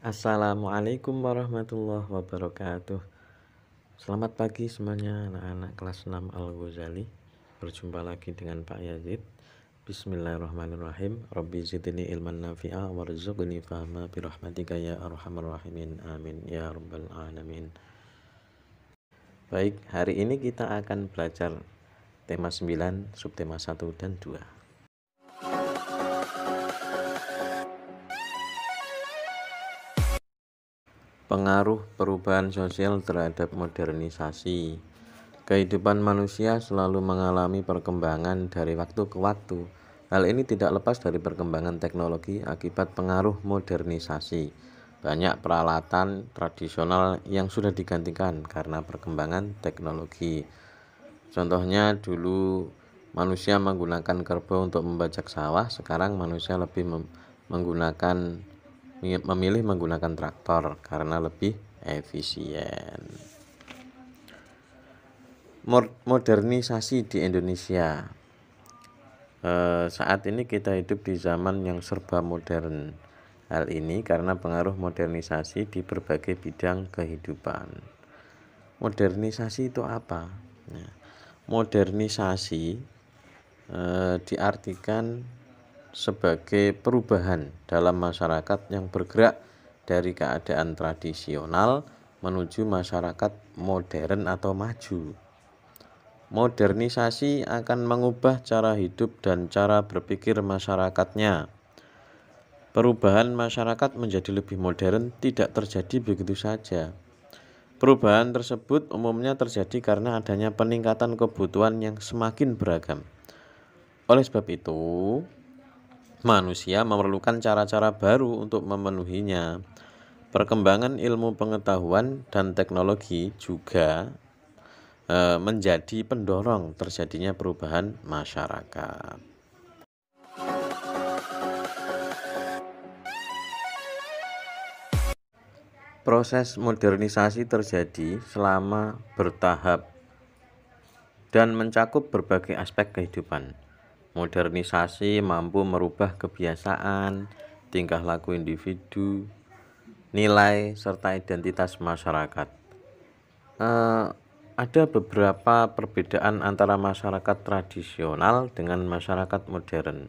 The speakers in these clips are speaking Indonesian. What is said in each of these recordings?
Assalamualaikum warahmatullahi wabarakatuh. Selamat pagi semuanya anak-anak kelas 6 Al-Ghazali. Berjumpa lagi dengan Pak Yazid. Bismillahirrahmanirrahim. Rabbi zidni ilman nafi'a warzuqni fahma birahmatika ya arhamar rahimin. Amin ya rabbal alamin. Baik, hari ini kita akan belajar tema 9, subtema 1 dan 2. Pengaruh perubahan sosial terhadap modernisasi. Kehidupan manusia selalu mengalami perkembangan dari waktu ke waktu. Hal ini tidak lepas dari perkembangan teknologi akibat pengaruh modernisasi. Banyak peralatan tradisional yang sudah digantikan karena perkembangan teknologi. Contohnya dulu manusia menggunakan kerbau untuk membajak sawah, sekarang manusia memilih menggunakan traktor karena lebih efisien. Modernisasi di Indonesia. Saat ini kita hidup di zaman yang serba modern. Hal ini karena pengaruh modernisasi di berbagai bidang kehidupan. Modernisasi itu apa? Nah, modernisasi diartikan sebagai perubahan dalam masyarakat yang bergerak dari keadaan tradisional menuju masyarakat modern atau maju. Modernisasi akan mengubah cara hidup dan cara berpikir masyarakatnya. Perubahan masyarakat menjadi lebih modern tidak terjadi begitu saja. Perubahan tersebut umumnya terjadi karena adanya peningkatan kebutuhan yang semakin beragam. Oleh sebab itu, manusia memerlukan cara-cara baru untuk memenuhinya. Perkembangan ilmu pengetahuan dan teknologi juga menjadi pendorong terjadinya perubahan masyarakat. Proses modernisasi terjadi selama bertahap dan mencakup berbagai aspek kehidupan. Modernisasi mampu merubah kebiasaan, tingkah laku individu, nilai, serta identitas masyarakat. Ada beberapa perbedaan antara masyarakat tradisional dengan masyarakat modern.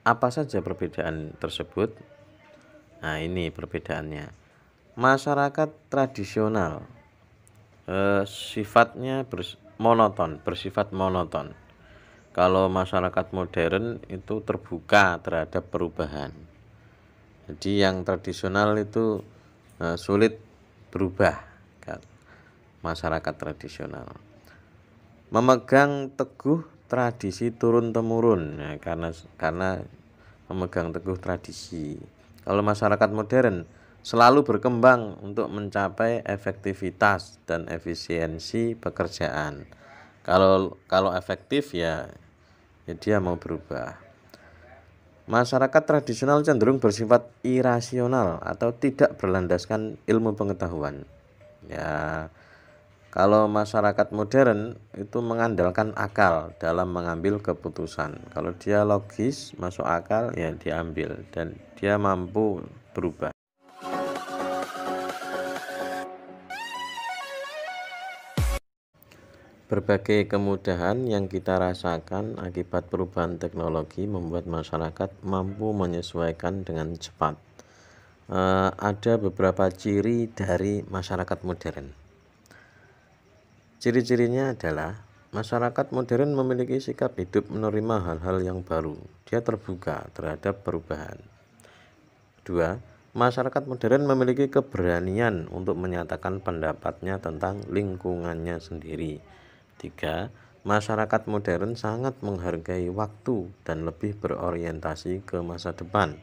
Apa saja perbedaan tersebut? Nah, ini perbedaannya. Masyarakat tradisional sifatnya bersifat monoton. Kalau masyarakat modern itu terbuka terhadap perubahan. Jadi yang tradisional itu sulit berubah. Masyarakat tradisional memegang teguh tradisi turun-temurun, ya, karena memegang teguh tradisi. Kalau masyarakat modern selalu berkembang untuk mencapai efektivitas dan efisiensi pekerjaan. Kalau efektif ya dia mau berubah. Masyarakat tradisional cenderung bersifat irasional atau tidak berlandaskan ilmu pengetahuan. Ya, kalau masyarakat modern itu mengandalkan akal dalam mengambil keputusan. Kalau dia logis, masuk akal, ya diambil dan dia mampu berubah. Berbagai kemudahan yang kita rasakan akibat perubahan teknologi membuat masyarakat mampu menyesuaikan dengan cepat. Ada beberapa ciri dari masyarakat modern. Ciri-cirinya adalah masyarakat modern memiliki sikap hidup menerima hal-hal yang baru. Dia terbuka terhadap perubahan. 2. Masyarakat modern memiliki keberanian untuk menyatakan pendapatnya tentang lingkungannya sendiri. 3. Masyarakat modern sangat menghargai waktu dan lebih berorientasi ke masa depan.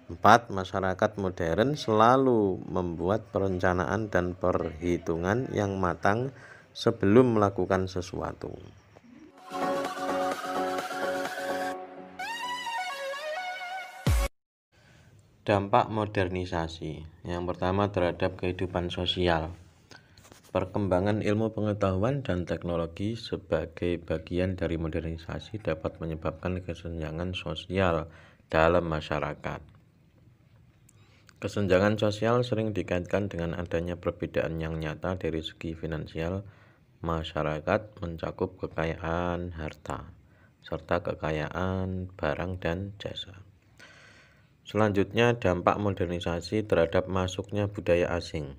4. Masyarakat modern selalu membuat perencanaan dan perhitungan yang matang sebelum melakukan sesuatu. Dampak modernisasi. Yang pertama terhadap kehidupan sosial. Perkembangan ilmu pengetahuan dan teknologi sebagai bagian dari modernisasi dapat menyebabkan kesenjangan sosial dalam masyarakat. Kesenjangan sosial sering dikaitkan dengan adanya perbedaan yang nyata dari segi finansial. Masyarakat mencakup kekayaan harta, serta kekayaan barang dan jasa. Selanjutnya, dampak modernisasi terhadap masuknya budaya asing.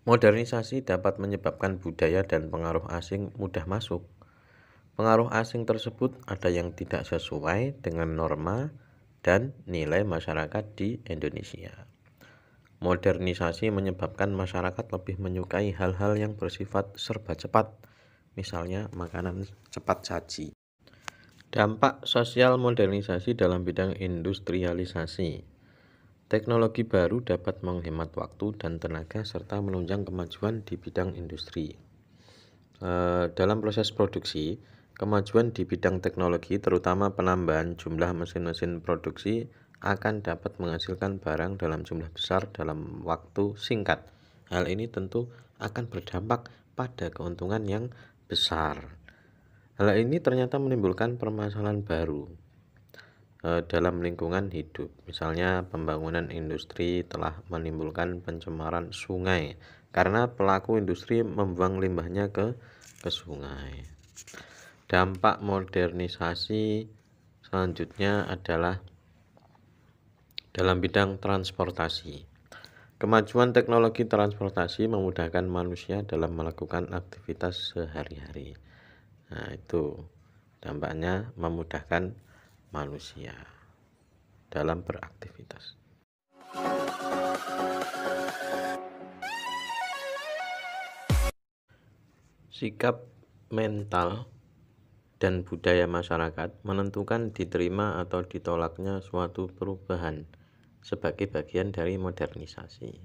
Modernisasi dapat menyebabkan budaya dan pengaruh asing mudah masuk. Pengaruh asing tersebut ada yang tidak sesuai dengan norma dan nilai masyarakat di Indonesia. Modernisasi menyebabkan masyarakat lebih menyukai hal-hal yang bersifat serba cepat, misalnya makanan cepat saji. Dampak sosial modernisasi dalam bidang industrialisasi. Teknologi baru dapat menghemat waktu dan tenaga serta menunjang kemajuan di bidang industri. Dalam proses produksi, kemajuan di bidang teknologi, terutama penambahan jumlah mesin-mesin produksi, akan dapat menghasilkan barang dalam jumlah besar dalam waktu singkat. Hal ini tentu akan berdampak pada keuntungan yang besar. Hal ini ternyata menimbulkan permasalahan baru dalam lingkungan hidup. Misalnya, pembangunan industri telah menimbulkan pencemaran sungai karena pelaku industri membuang limbahnya ke sungai. Dampak modernisasi selanjutnya adalah dalam bidang transportasi. Kemajuan teknologi transportasi memudahkan manusia dalam melakukan aktivitas sehari-hari. Nah, itu dampaknya memudahkan manusia dalam beraktivitas. Sikap mental dan budaya masyarakat menentukan diterima atau ditolaknya suatu perubahan sebagai bagian dari modernisasi.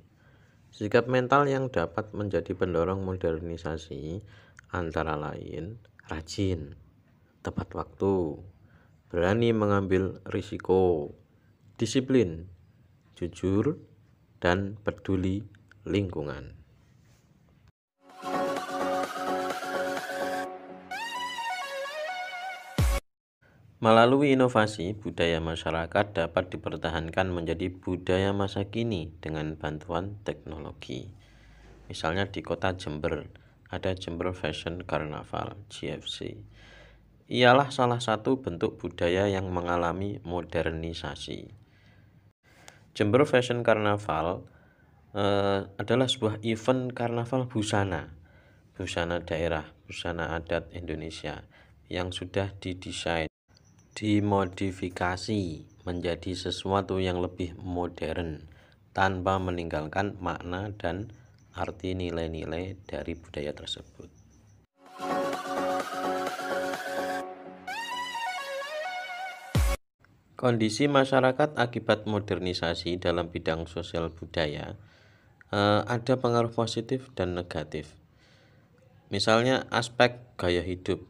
Sikap mental yang dapat menjadi pendorong modernisasi antara lain rajin, tepat waktu, berani mengambil risiko, disiplin, jujur, dan peduli lingkungan. Melalui inovasi, budaya masyarakat dapat dipertahankan menjadi budaya masa kini dengan bantuan teknologi. Misalnya di kota Jember, ada Jember Fashion Carnaval (JFC). Ialah salah satu bentuk budaya yang mengalami modernisasi. Jember Fashion Carnaval adalah sebuah event karnaval busana daerah, busana adat Indonesia yang sudah didesain, dimodifikasi menjadi sesuatu yang lebih modern tanpa meninggalkan makna dan arti nilai-nilai dari budaya tersebut. Kondisi masyarakat akibat modernisasi dalam bidang sosial budaya ada pengaruh positif dan negatif. Misalnya aspek gaya hidup.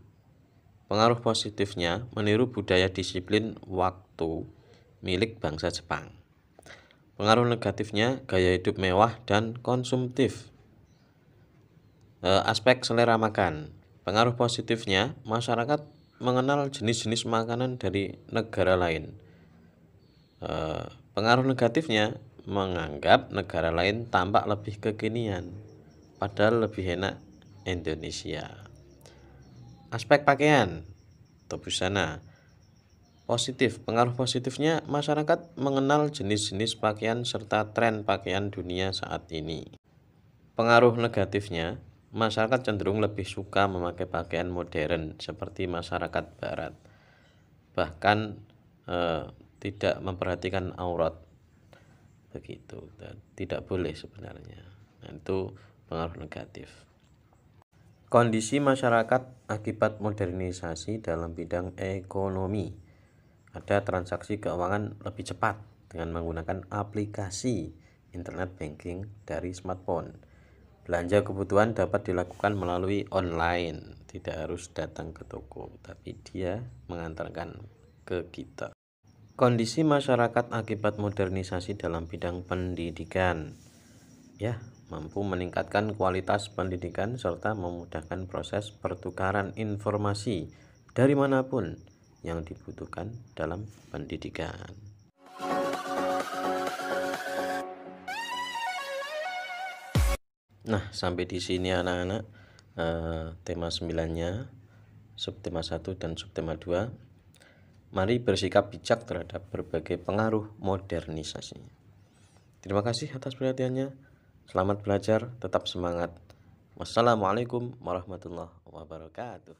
Pengaruh positifnya meniru budaya disiplin waktu milik bangsa Jepang. Pengaruh negatifnya gaya hidup mewah dan konsumtif. Aspek selera makan. Pengaruh positifnya masyarakat mengenal jenis-jenis makanan dari negara lain. Pengaruh negatifnya menganggap negara lain tampak lebih kekinian, padahal lebih enak Indonesia. Aspek pakaian atau busana. Positif, pengaruh positifnya masyarakat mengenal jenis-jenis pakaian serta tren pakaian dunia saat ini. Pengaruh negatifnya, masyarakat cenderung lebih suka memakai pakaian modern seperti masyarakat barat. Bahkan tidak memperhatikan aurat. Begitu, tidak boleh sebenarnya. Nah, itu pengaruh negatif. Kondisi masyarakat akibat modernisasi dalam bidang ekonomi. Ada transaksi keuangan lebih cepat dengan menggunakan aplikasi internet banking dari smartphone. Belanja kebutuhan dapat dilakukan melalui online, tidak harus datang ke toko, tapi dia mengantarkan ke kita. Kondisi masyarakat akibat modernisasi dalam bidang pendidikan. Mampu meningkatkan kualitas pendidikan serta memudahkan proses pertukaran informasi dari manapun yang dibutuhkan dalam pendidikan. Nah, sampai di sini anak-anak tema 9-nya, subtema 1 dan subtema 2. Mari bersikap bijak terhadap berbagai pengaruh modernisasi. Terima kasih atas perhatiannya. Selamat belajar, tetap semangat. Wassalamualaikum warahmatullahi wabarakatuh.